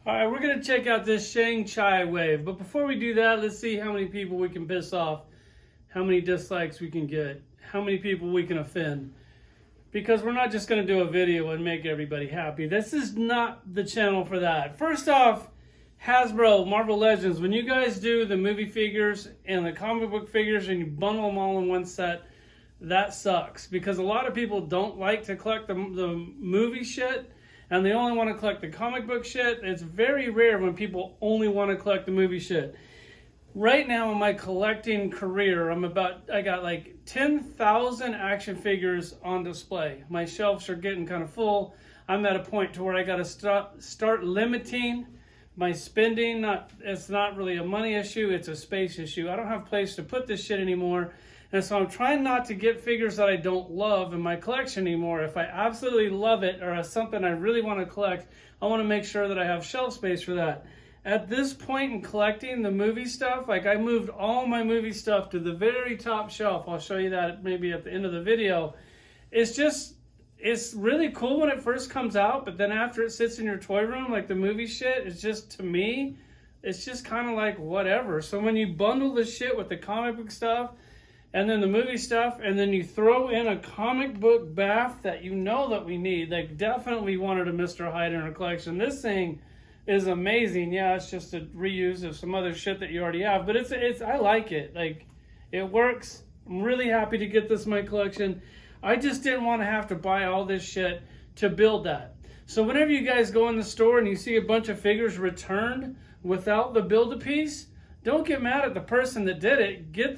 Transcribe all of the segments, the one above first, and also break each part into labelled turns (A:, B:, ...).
A: All right, we're going to check out this Shang Chi wave. But before we do that, let's see how many people we can piss off, how many dislikes we can get, how many people we can offend. Because we're not just going to do a video and make everybody happy. This is not the channel for that. First off, Hasbro, Marvel Legends, when you guys do the movie figures and the comic book figures and you bundle them all in one set, that sucks. Because a lot of people don't like to collect the movie shit, and they only want to collect the comic book shit. It's very rare when people only want to collect the movie shit. Right now in my collecting career, I got like 10,000 action figures on display. My shelves are getting kind of full. I'm at a point to where I got to start limiting my spending. It's not really a money issue, it's a space issue. I don't have a place to put this shit anymore. And so I'm trying not to get figures that I don't love in my collection anymore. If I absolutely love it or it's something I really want to collect, I want to make sure that I have shelf space for that. At this point in collecting the movie stuff, like I moved all my movie stuff to the very top shelf. I'll show you that maybe at the end of the video. It's really cool when it first comes out, but then after it sits in your toy room, like the movie shit, it's just, to me, it's just kind of like whatever. So when you bundle the shit with the comic book stuff, and then the movie stuff, and then you throw in a comic book BAF that you know that we need, like definitely wanted a Mr. Hyde in our collection. This thing is amazing. Yeah, it's just a reuse of some other shit that you already have, but I like it. Like, it works. I'm really happy to get this in my collection. I just didn't want to have to buy all this shit to build that. So whenever you guys go in the store and you see a bunch of figures returned without the Build-A-Piece, don't get mad at the person that did it. Get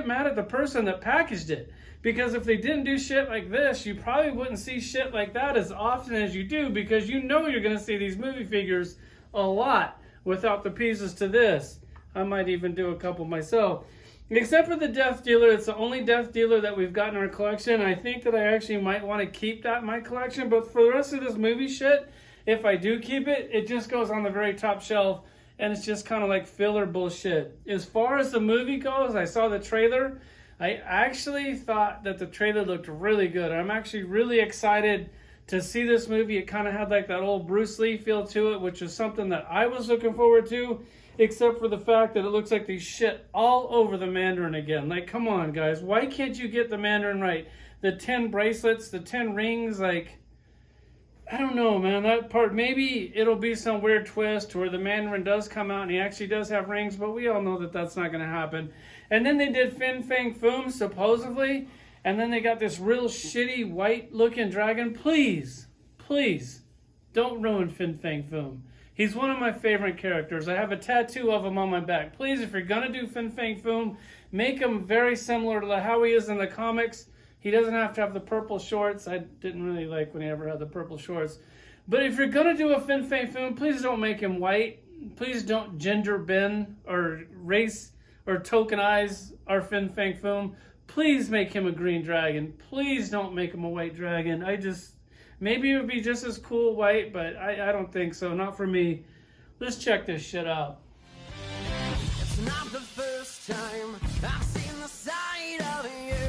A: mad at the person that packaged it. Because if they didn't do shit like this, you probably wouldn't see shit like that as often as you do, because you know you're going to see these movie figures a lot without the pieces to this. I might even do a couple myself. Except for the Death Dealer. It's the only Death Dealer that we've got in our collection. I think that I actually might want to keep that in my collection. But for the rest of this movie shit, if I do keep it, it just goes on the very top shelf. And it's just kind of like filler bullshit. As far as the movie goes, I saw the trailer. I actually thought that the trailer looked really good. I'm actually really excited to see this movie. It kind of had like that old Bruce Lee feel to it, which is something that I was looking forward to, except for the fact that it looks like they shit all over the Mandarin again. Like, come on, guys. Why can't you get the Mandarin right? The 10 bracelets, the 10 rings, like, I don't know, man. That part, maybe it'll be some weird twist where the Mandarin does come out and he actually does have rings, but we all know that that's not going to happen. And then they did Fin Fang Foom, supposedly, and then they got this real shitty white-looking dragon. Please, please, don't ruin Fin Fang Foom. He's one of my favorite characters. I have a tattoo of him on my back. Please, if you're going to do Fin Fang Foom, make him very similar to how he is in the comics. He doesn't have to have the purple shorts. I didn't really like when he ever had the purple shorts. But if you're going to do a Fin Fang Foom, please don't make him white. Please don't gender bend or race or tokenize our Fin Fang Foom. Please make him a green dragon. Please don't make him a white dragon. Maybe it would be just as cool white, but I don't think so. Not for me. Let's check this shit out.
B: It's not the first time I've seen the side of you.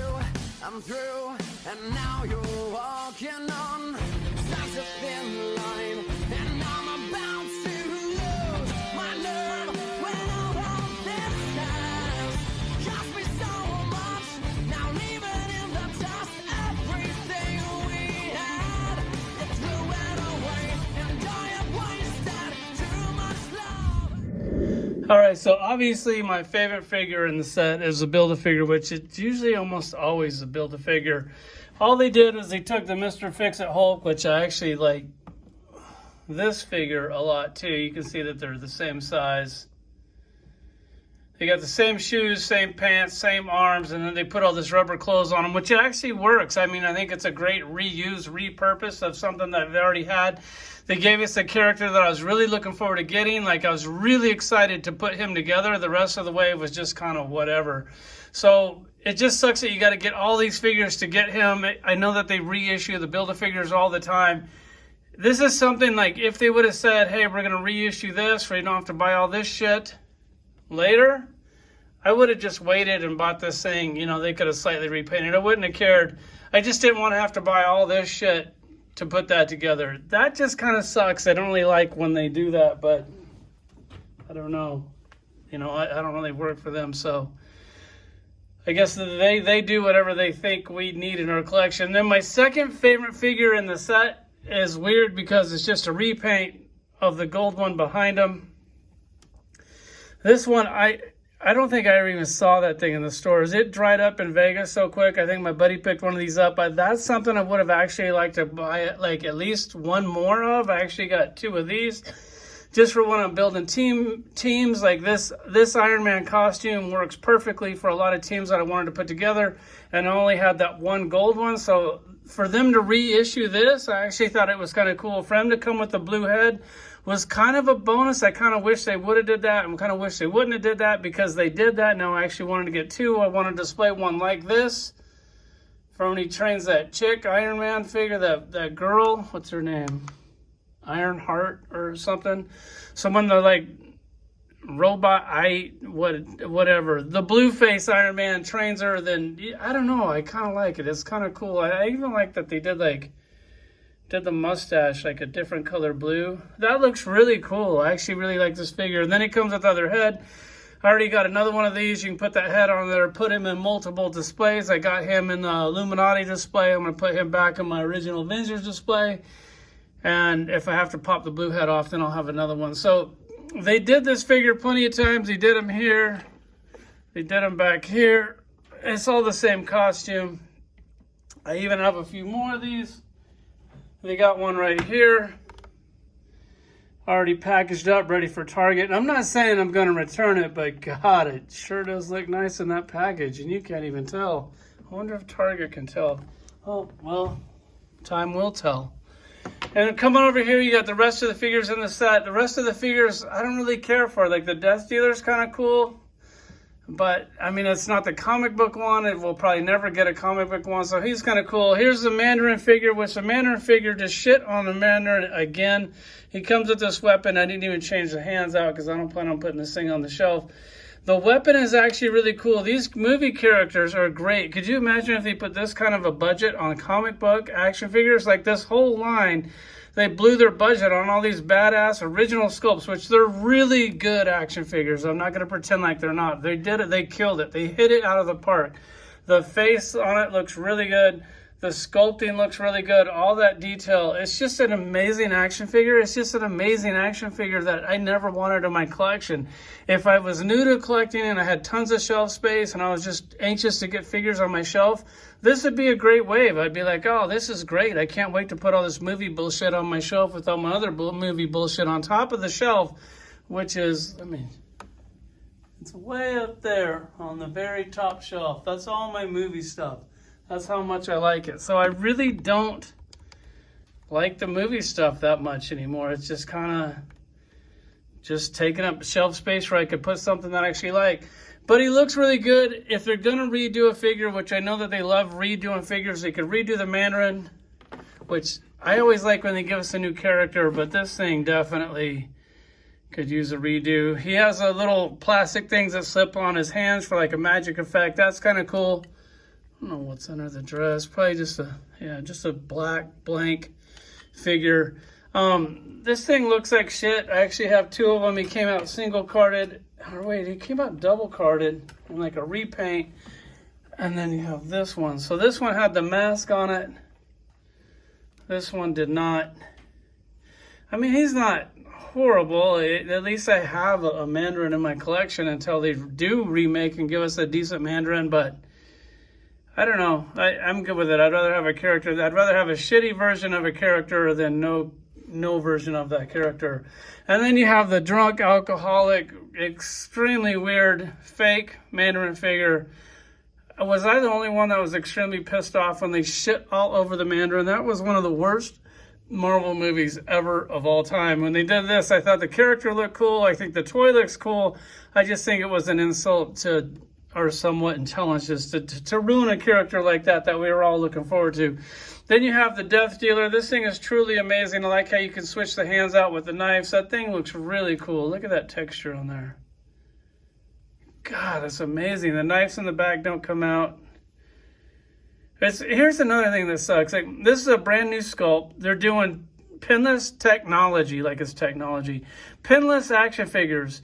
B: I'm through, and now you're walking on such a thin line, and I'm about to lose my nerve when all of this has cost me so much. Now leaving in the dust everything we had, you threw it away, and I have wasted too much love.
A: Alright, so obviously my favorite figure in the set is the Build-A-Figure, which it's usually almost always a Build-A-Figure. All they did was they took the Mr. Fix-It Hulk, which I actually like this figure a lot too. You can see that they're the same size. They got the same shoes, same pants, same arms, and then they put all this rubber clothes on them, which actually works. I mean, I think it's a great reuse, repurpose of something that they already had. They gave us a character that I was really looking forward to getting. Like, I was really excited to put him together. The rest of the way was just kind of whatever. So it just sucks that you got to get all these figures to get him. I know that they reissue the Build-A-Figures all the time. This is something like, if they would have said, hey, we're going to reissue this, where you don't have to buy all this shit later, I would have just waited and bought this thing. You know, they could have slightly repainted. I wouldn't have cared. I just didn't want to have to buy all this shit to put that together. That just kind of sucks. I don't really like when they do that, but I don't know. You know, I don't really work for them, so I guess they do whatever they think we need in our collection. Then my second favorite figure in the set is weird because it's just a repaint of the gold one behind him. This one, I don't think I ever even saw that thing in the stores. It dried up in Vegas so quick. I think my buddy picked one of these up. But that's something I would have actually liked to buy, like at least one more of. I actually got 2 of these just for when I'm building teams. Like this Iron Man costume works perfectly for a lot of teams that I wanted to put together. And I only had that one gold one. So for them to reissue this, I actually thought it was kind of cool. For them to come with the blue head was kind of a bonus. I kind of wish they would have did that. I kind of wish they wouldn't have did that because they did that. Now I actually wanted to get 2. I want to display one like this for when he trains that chick Iron Man figure, that girl, what's her name? Ironheart or something. Someone that like robot, whatever. The blue face Iron Man trains her, then I don't know. I kind of like it. It's kind of cool. I even like that they did the mustache like a different color blue. That looks really cool. I actually really like this figure. And then it comes with the other head. I already got another one of these. You can put that head on there, put him in multiple displays. I got him in the Illuminati display. I'm going to put him back in my original Avengers display. And if I have to pop the blue head off, then I'll have another one. So they did this figure plenty of times. They did him here. They did him back here. It's all the same costume. I even have a few more of these. They got one right here, already packaged up, ready for Target. And I'm not saying I'm going to return it, but God, it sure does look nice in that package, and you can't even tell. I wonder if Target can tell. Oh, well, time will tell. And coming over here, you got the rest of the figures in the set. The rest of the figures, I don't really care for. Like the Death Dealer's kind of cool. But, I mean, it's not the comic book one. It will probably never get a comic book one, so he's kind of cool. Here's the Mandarin figure, which the Mandarin figure just shit on the Mandarin again. He comes with this weapon. I didn't even change the hands out because I don't plan on putting this thing on the shelf. The weapon is actually really cool. These movie characters are great. Could you imagine if they put this kind of a budget on comic book action figures? Like this whole line, they blew their budget on all these badass original sculpts, which they're really good action figures. I'm not going to pretend like they're not. They did it. They killed it. They hit it out of the park. The face on it looks really good. The sculpting looks really good. All that detail. It's just an amazing action figure. It's just an amazing action figure that I never wanted in my collection. If I was new to collecting and I had tons of shelf space and I was just anxious to get figures on my shelf, this would be a great wave. I'd be like, oh, this is great. I can't wait to put all this movie bullshit on my shelf with all my other movie bullshit on top of the shelf, which is, I mean, it's way up there on the very top shelf. That's all my movie stuff. That's how much I like it. So I really don't like the movie stuff that much anymore. It's just kind of just taking up shelf space where I could put something that I actually like. But he looks really good. If they're going to redo a figure, which I know that they love redoing figures, they could redo the Mandarin, which I always like when they give us a new character, but this thing definitely could use a redo. He has a little plastic things that slip on his hands for like a magic effect. That's kind of cool. I don't know what's under the dress. Probably just a black blank figure. This thing looks like shit. I actually have 2 of them. He came out single carded. Or wait, he came out double carded and like a repaint. And then you have this one. So this one had the mask on it. This one did not. I mean, he's not horrible. At least I have a Mandarin in my collection until they do remake and give us a decent Mandarin, but I don't know. I'm good with it. I'd rather have a character. I'd rather have a shitty version of a character than no version of that character. And then you have the drunk, alcoholic, extremely weird, fake Mandarin figure. Was I the only one that was extremely pissed off when they shit all over the Mandarin? That was one of the worst Marvel movies ever of all time. When they did this, I thought the character looked cool. I think the toy looks cool. I just think it was an insult to our somewhat intelligence to ruin a character like that we were all looking forward to. Then you have the Death Dealer. This thing is truly amazing. I like how you can switch the hands out with the knives. That thing looks really cool. Look at that texture on there. God, that's amazing. The knives in the back don't come out. Here's another thing that sucks. Like, this is a brand new sculpt. They're doing pinless technology, like it's technology. Pinless action figures.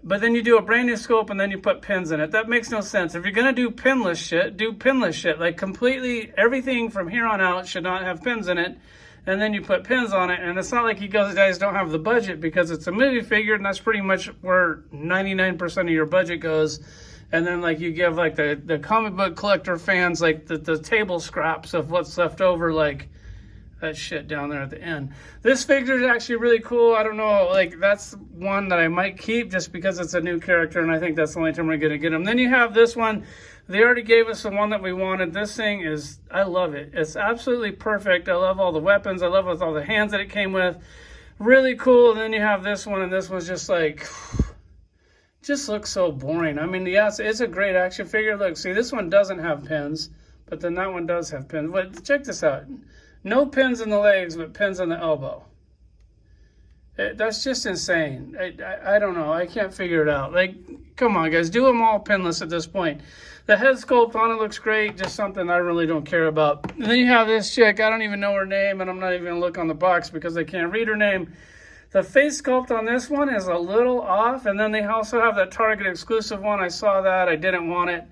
A: But then you do a brand new sculpt and then you put pins in it. That makes no sense. If you're going to do pinless shit, do pinless shit. Like, completely everything from here on out should not have pins in it. And then you put pins on it. And it's not like you guys don't have the budget, because it's a movie figure, and that's pretty much where 99% of your budget goes. And then, like, you give, like, the comic book collector fans, like, the table scraps of what's left over, like that shit down there at the end. This figure is actually really cool. I don't know, like, that's one that I might keep just because it's a new character, and I think that's the only time we're going to get him. Then you have this one. They already gave us the one that we wanted. This thing is, I love it. It's absolutely perfect. I love all the weapons. I love all the hands that it came with. Really cool. And then you have this one, and this one's just like... just looks so boring. I mean, yes, it's a great action figure. Look, see, this one doesn't have pins, but then that one does have pins. But check this out. No pins in the legs, but pins on the elbow. That's just insane. I don't know. I can't figure it out. Like, come on, guys. Do them all pinless at this point. The head sculpt on it looks great. Just something I really don't care about. And then you have this chick. I don't even know her name, and I'm not even going to look on the box because I can't read her name. The face sculpt on this one is a little off, and then they also have that Target exclusive one. I saw that. I didn't want it.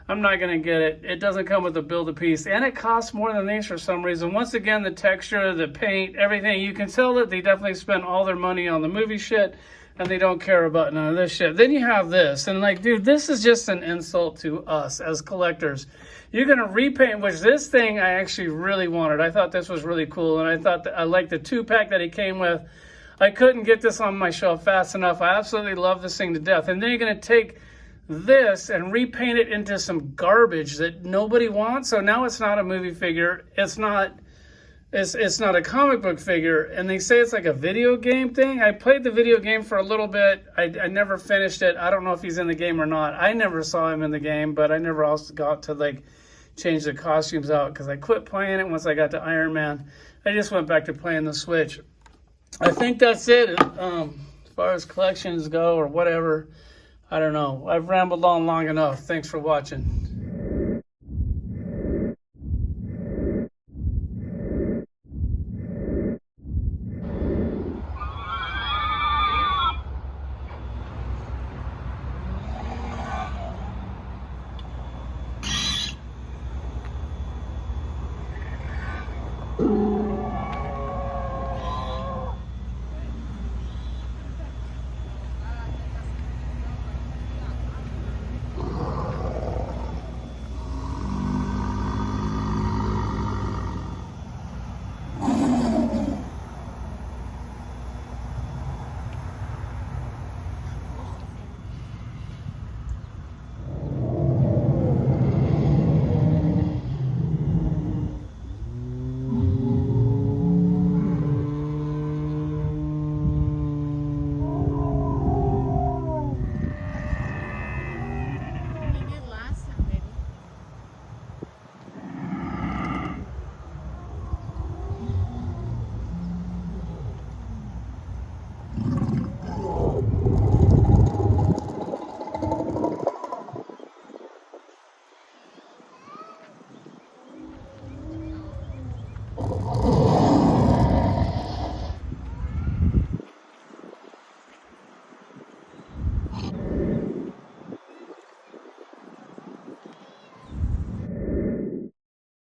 A: I'm not going to get it. It doesn't come with a build-a-piece, and it costs more than these for some reason. Once again, the texture, the paint, everything, you can tell that they definitely spent all their money on the movie shit, and they don't care about none of this shit. Then you have this, and like, dude, this is just an insult to us as collectors. You're going to repaint, which this thing I actually really wanted. I thought this was really cool, and I thought that I liked the 2-pack that it came with. I couldn't get this on my shelf fast enough. I absolutely love this thing to death. And then you're going to take this and repaint it into some garbage that nobody wants. So now it's not a movie figure. It's not a comic book figure. And they say it's like a video game thing. I played the video game for a little bit. I never finished it. I don't know if he's in the game or not. I never saw him in the game, but I never also got to, like, change the costumes out because I quit playing it once I got to Iron Man. I just went back to playing the Switch. I think that's it. As far as collections go or whatever, I don't know. I've rambled on long enough. Thanks for watching.